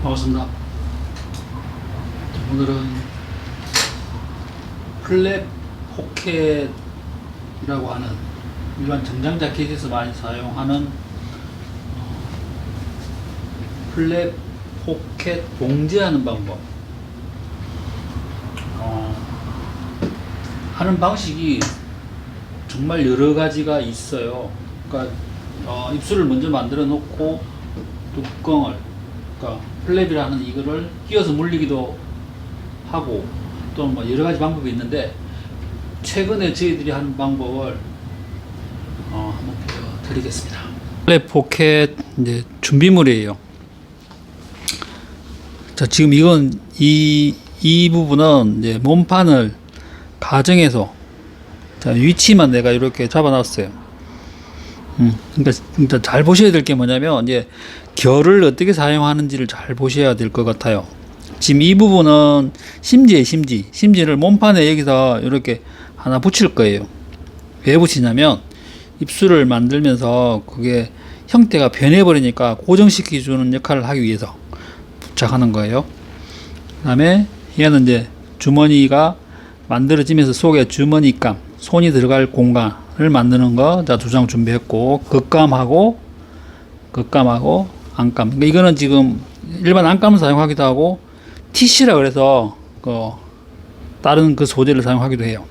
반갑습니다. 오늘은 플랫 포켓이라고 하는 일반 정장 자켓에서 많이 사용하는 플랫 포켓 봉제하는 방법. 하는 방식이 정말 여러 가지가 있어요. 그러니까 입술을 먼저 만들어 놓고 뚜껑을, 그러니까 플랩이라는 이거를 끼워서 물리기도 하고, 또는 뭐 여러 가지 방법이 있는데, 최근에 저희들이 하는 방법을 한번 보여드리겠습니다. 플랩 포켓 이제 준비물이에요. 자, 지금 이건 이 부분은 이제 몸판을 가정해서, 자, 위치만 내가 이렇게 잡아놨어요. 그러니까 잘 보셔야 될 게 뭐냐면, 이제 결을 어떻게 사용하는지를 잘 보셔야 될 것 같아요. 지금 이 부분은 심지에 심지를 몸판에 여기서 이렇게 하나 붙일 거예요. 왜 붙이냐면, 입술을 만들면서 그게 형태가 변해버리니까 고정시켜주는 역할을 하기 위해서 부착하는 거예요. 그 다음에 얘는 이제 주머니가 만들어지면서 속에 주머니감, 손이 들어갈 공간을 만드는 거, 자, 2장 준비했고, 겉감하고 안감. 그러니까 이거는 지금 일반 안감을 사용하기도 하고, 티시라 그래서 다른 그 소재를 사용하기도 해요.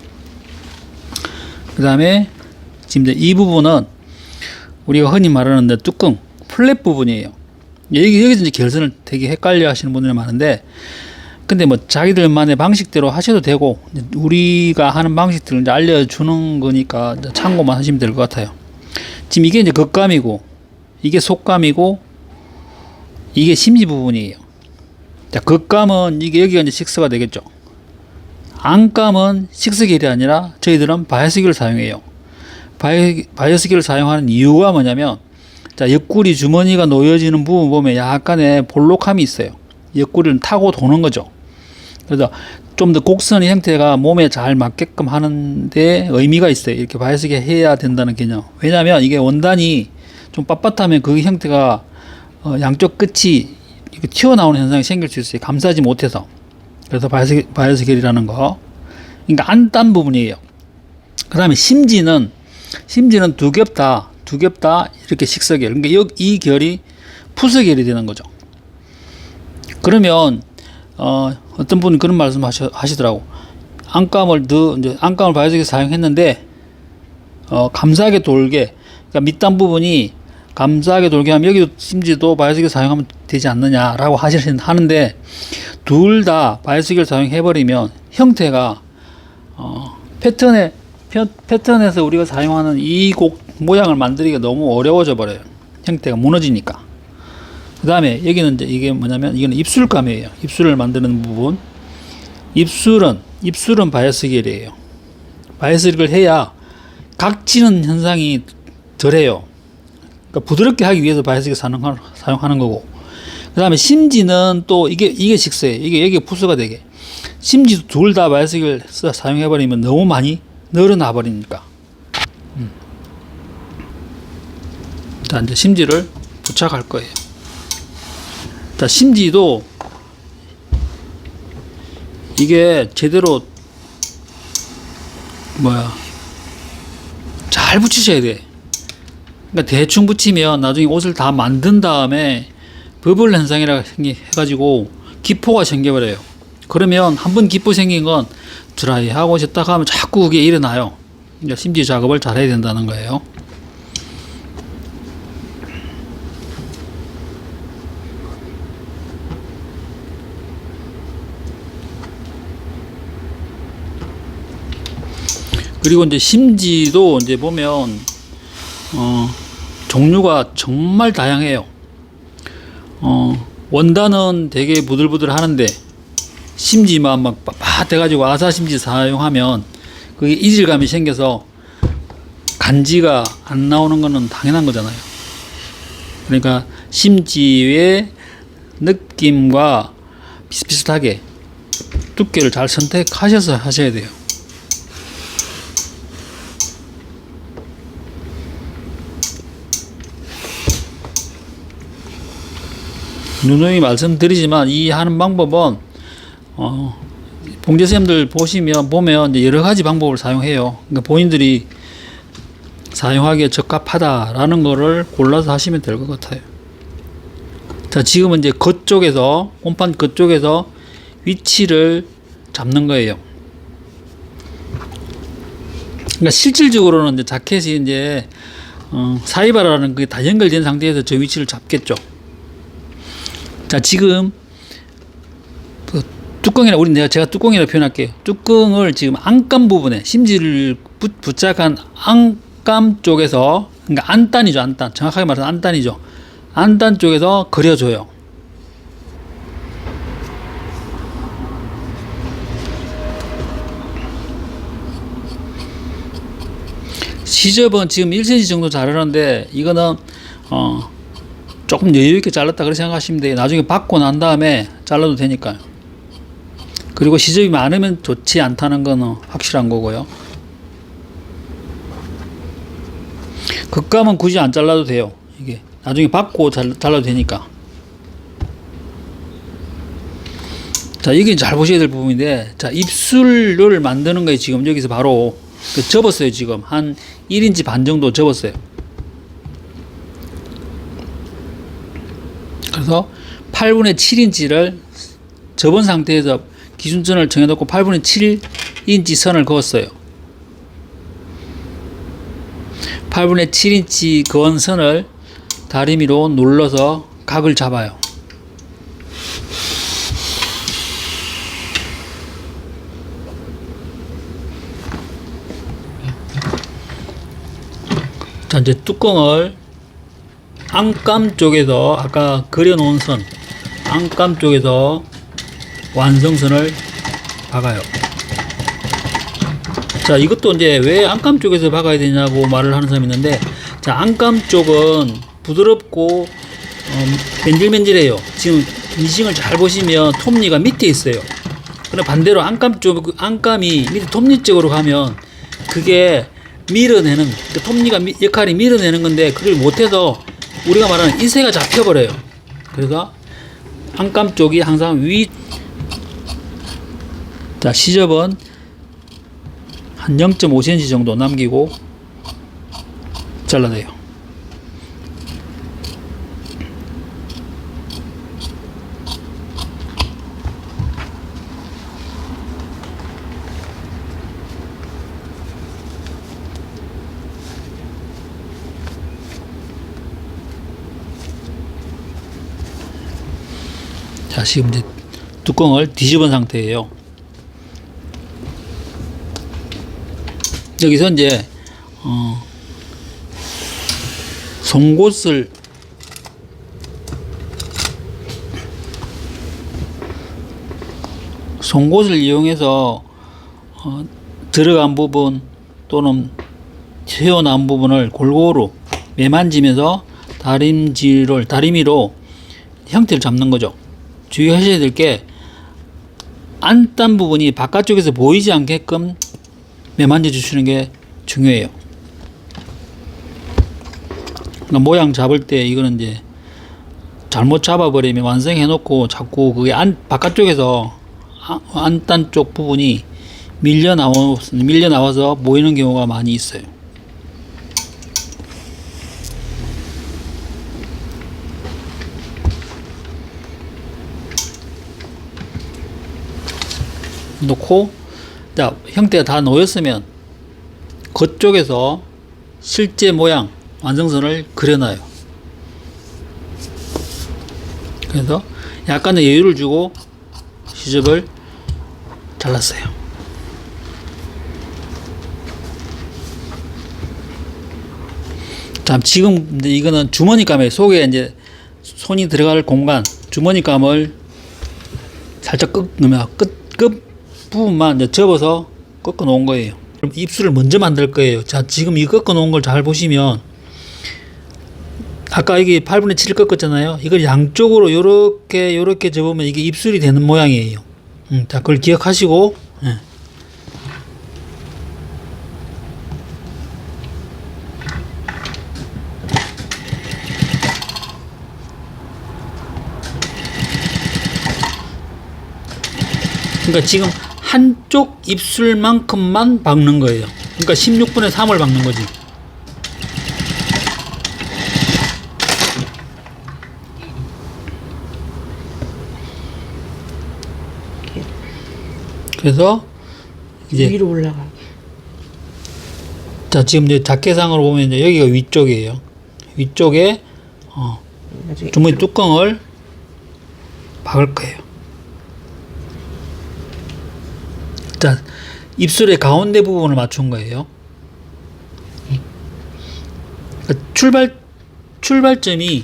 그 다음에 지금 이제 이 부분은 우리가 흔히 말하는 뚜껑, 플랫 부분이에요. 여기서 이제 결선을 되게 헷갈려 하시는 분들이 많은데, 근데 뭐 자기들만의 방식대로 하셔도 되고, 우리가 하는 방식들을 이제 알려주는 거니까 참고만 하시면 될 것 같아요. 지금 이게 이제 겉감이고, 이게 속감이고, 이게 심지 부분이에요. 자, 겉감은 이게 여기가 이제 식스가 되겠죠. 안감은 식스겔이 아니라 저희들은 바이어스겔을 사용해요. 바이어스겔을 사용하는 이유가 뭐냐면, 자, 옆구리 주머니가 놓여지는 부분 보면 약간의 볼록함이 있어요. 옆구리를 타고 도는 거죠. 그래서 좀 더 곡선의 형태가 몸에 잘 맞게끔 하는데 의미가 있어요. 이렇게 바이어스겔 해야 된다는 개념. 왜냐하면 이게 원단이 좀 빳빳하면 그 형태가 양쪽 끝이 이렇게 튀어나오는 현상이 생길 수 있어요. 감싸지 못해서. 그래서 바이어스겔이라는 거. 그러니까 안단 부분이에요. 그 다음에 심지는 두 겹 다 이렇게 식서결. 그러니까 이 결이 푸서결이 되는 거죠. 그러면 어떤 분이 그런 말씀 하시더라고. 안감을 바이어스겔 사용했는데 감싸게 돌게, 그러니까 밑단 부분이 감싸게 돌게 하면 여기도 심지도 바이어스겔 사용하면 되지 않느냐라고 하는데, 둘 다 바이어스겔 사용해버리면 형태가 패턴에서 우리가 사용하는 이 곡 모양을 만들기가 너무 어려워져 버려요. 형태가 무너지니까. 그 다음에 여기는 이제 이게 뭐냐면, 이거는 입술감이에요. 입술을 만드는 부분. 입술은 바이어스겔이에요. 바이어스겔을 해야 각지는 현상이 덜해요. 그러니까 부드럽게 하기 위해서 바이어스겔 사용하는 거고. 그 다음에 심지는 또 이게 식서예요. 이게 여기가 푸스가 되게. 심지도 둘 다 바이어스겔 사용해버리면 너무 많이 늘어나 버리니까. 자, 이제 심지를 부착할 거예요. 자, 심지도 이게 제대로 잘 붙이셔야 돼. 그러니까 대충 붙이면 나중에 옷을 다 만든 다음에 버블 현상이라 해가지고 기포가 생겨버려요. 그러면 한번 기포 생긴 건 드라이하고 셨다 하면 자꾸 그게 일어나요. 그러니까 심지 작업을 잘 해야 된다는 거예요. 그리고 이제 심지도 이제 보면 종류가 정말 다양해요. 원단은 되게 부들부들 하는데, 심지만 막 빳빳해가지고 아사 심지 사용하면 그게 이질감이 생겨서 간지가 안 나오는 거는 당연한 거잖아요. 그러니까 심지의 느낌과 비슷비슷하게 두께를 잘 선택하셔서 하셔야 돼요. 누누이 말씀드리지만 이 하는 방법은 봉제 쌤들 보면 이제 여러 가지 방법을 사용해요. 그러니까 본인들이 사용하기에 적합하다라는 거를 골라서 하시면 될 것 같아요. 자, 지금은 이제 겉쪽에서, 본판 겉쪽에서 위치를 잡는 거예요. 그러니까 실질적으로는 이제 자켓이 이제 사이바라는 그게 다 연결된 상태에서 저 위치를 잡겠죠. 자, 지금 그 뚜껑이라 제가 뚜껑이라 표현할게요. 뚜껑을 지금 안감 부분에 심지를 부착한 안감 쪽에서, 그러니까 안단이죠, 안단. 정확하게 말해서 안단이죠. 안단 쪽에서 그려줘요. 시접은 지금 1cm 정도 자르는데 이거는 조금 여유 있게 잘랐다 그렇게 생각하시면 돼요. 나중에 받고 난 다음에 잘라도 되니까요. 그리고 시접이 많으면 좋지 않다는 거는 확실한 거고요. 극감은 굳이 안 잘라도 돼요. 이게 나중에 받고 잘라도 되니까. 자, 이게 잘 보셔야 될 부분인데, 자, 입술을 만드는 거예요. 지금 여기서 바로 접었어요. 지금 한 1인치 반 정도 접었어요. 그래서 8분의 7인치를 접은 상태에서 기준선을 정해놓고 8분의 7인치 선을 그었어요. 8분의 7인치 그은 선을 다리미로 눌러서 각을 잡아요. 자, 이제 뚜껑을 안감 쪽에서 아까 그려놓은 선, 안감 쪽에서 완성선을 박아요. 자, 이것도 이제 왜 안감 쪽에서 박아야 되냐고 말을 하는 사람이 있는데, 자, 안감 쪽은 부드럽고 맨질맨질해요. 지금 인식을 잘 보시면 톱니가 밑에 있어요. 그런데 반대로 안감이 밑에 톱니 쪽으로 가면 그게 밀어내는, 그 톱니가 역할이 밀어내는 건데 그걸 못해서 우리가 말하는 이새가 잡혀버려요. 그래서 안감 쪽이 항상 자, 시접은 한 0.5cm 정도 남기고 잘라내요. 자, 지금 이제 뚜껑을 뒤집은 상태예요. 여기서 이제 송곳을 이용해서 들어간 부분 또는 튀어나온 부분을 골고루 매만지면서 다리미로 형태를 잡는 거죠. 주의하셔야 될 게 안단 부분이 바깥쪽에서 보이지 않게끔 매만져 주시는 게 중요해요. 그러니까 모양 잡을 때 이거는 이제 잘못 잡아버리면 완성해 놓고 자꾸 그게 바깥쪽에서 안단 쪽 부분이 밀려 나와서 보이는 경우가 많이 있어요. 놓고, 자, 형태가 다 놓였으면 겉쪽에서 실제 모양 완성선을 그려놔요. 그래서 약간의 여유를 주고 시접을 잘랐어요. 자, 지금 이제 이거는 주머니감에 속에 이제 손이 들어갈 공간, 주머니감을 살짝 끝 부분만 이제 접어서 꺾어 놓은 거예요. 입술을 먼저 만들 거예요. 자, 지금 이 꺾어 놓은 걸 잘 보시면 아까 이게 8분의 7을 꺾었잖아요. 이걸 양쪽으로 요렇게 접으면 이게 입술이 되는 모양이에요. 자, 그걸 기억하시고, 그러니까 지금 한쪽 입술만큼만 박는 거예요. 그러니까 16분의 3을 박는 거지. 그래서 이제 위로 올라가. 자, 지금 이제 자켓상으로 보면 이제 여기가 위쪽이에요. 위쪽에 나중에 주머니 뚜껑을 박을 거예요. 자, 입술의 가운데 부분을 맞춘 거예요. 그러니까 출발점이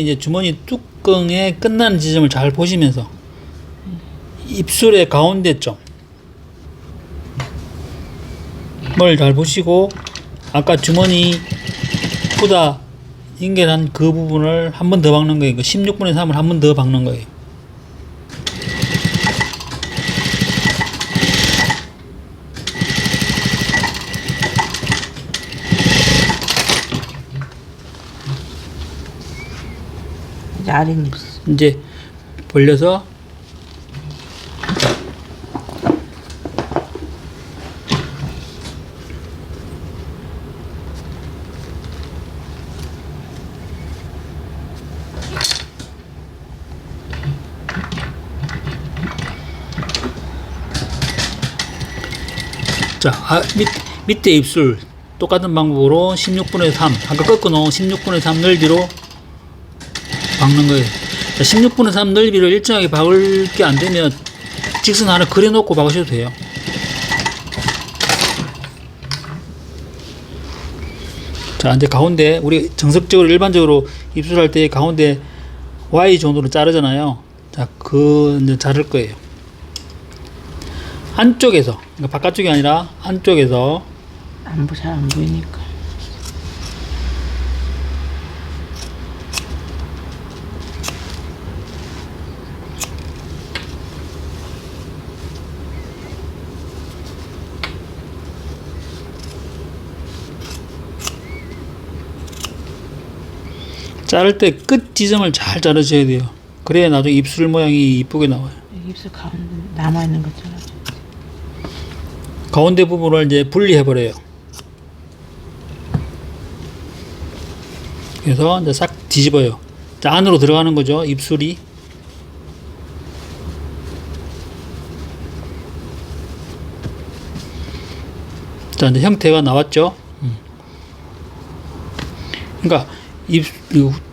이제 주머니 뚜껑의 끝나는 지점을 잘 보시면서 입술의 가운데 점을 잘 보시고 아까 주머니보다 연결한 그 부분을 한 번 더 박는 거예요. 16분의 3을 한 번 더 박는 거예요. 이제 아랫입술. 이제 벌려서 자, 밑에 입술 똑같은 방법으로 16분의 3 아까 꺾어 놓은 16분의 3 넓이로 박는 거예요. 자, 16분의 3 넓이를 일정하게 박을 게 안 되면 직선 하나 그려 놓고 박으셔도 돼요. 자, 이제 가운데 우리 정석적으로 일반적으로 입술할 때 가운데 Y존으로 자르잖아요. 자, 그 이제 자를 거예요. 안쪽에서, 그러니까 바깥쪽이 아니라 안쪽에서 잘 안 보이니까. 자를 때 끝 지점을 잘 자르셔야 돼요. 그래야 나중에 입술 모양이 이쁘게 나와요. 입술 가운데 남아있는 것처럼. 가운데 부분을 이제 분리해 버려요. 그래서 이제 싹 뒤집어요. 자, 안으로 들어가는 거죠, 입술이. 자, 이제 형태가 나왔죠. 그러니까 이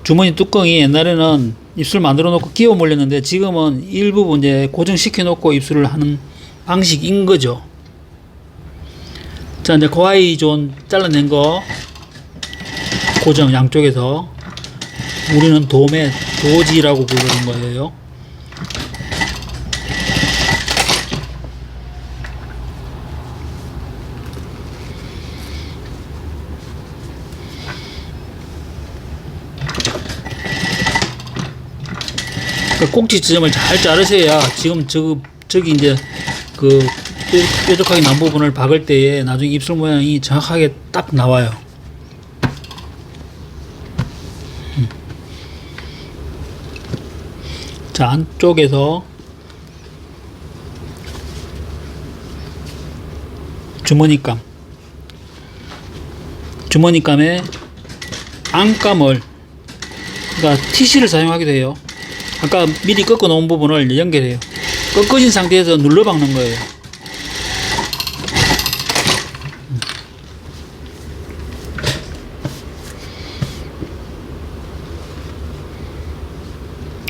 주머니 뚜껑이 옛날에는 입술 만들어 놓고 끼워 몰렸는데 지금은 일부분 이제 고정시켜 놓고 입술을 하는 방식인 거죠. 자, 이제 고아이존 잘라낸 거 고정 양쪽에서 우리는 도지라고 부르는 거예요. 그 꼭지 지점을 잘 자르셔야 지금 저기 이제 그 뾰족하게 난 부분을 박을 때에 나중에 입술 모양이 정확하게 딱 나와요. 자, 안쪽에서 주머니감에 안감을, 그러니까 티시를 사용하기도 해요. 아까 미리 꺾어 놓은 부분을 이제 연결해요. 꺾어진 상태에서 눌러 박는 거예요.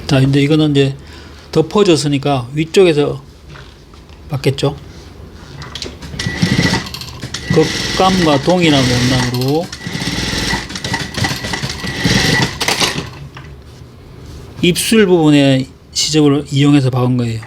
자, 이제 이거는 이제 덮어졌으니까 위쪽에서 박겠죠. 겉감과 동일한 원단으로 입술 부분에 시접을 이용해서 박은 거예요.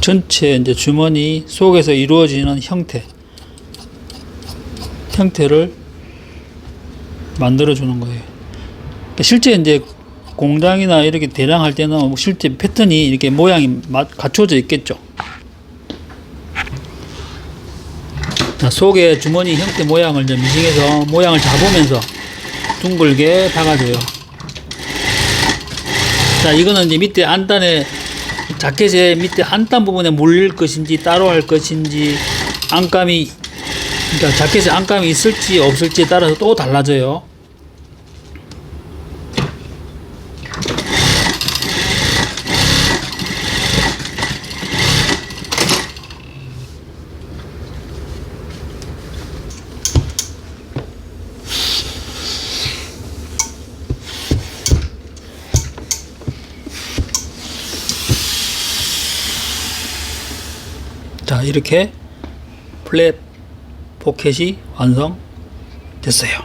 전체 이제 주머니 속에서 이루어지는 형태를 만들어 주는 거예요. 실제 이제 공장이나 이렇게 대량 할 때는 실제 패턴이 이렇게 모양이 갖춰져 있겠죠. 자, 속에 주머니 형태 모양을 이제 미싱해서 모양을 잡으면서 둥글게 박아줘요. 자, 이거는 이제 밑에 안단에, 자켓의 밑에 안단 부분에 물릴 것인지 따로 할 것인지, 안감이, 그러니까 자켓에 안감이 있을지 없을지에 따라서 또 달라져요. 자, 이렇게 플랫 포켓이 완성됐어요.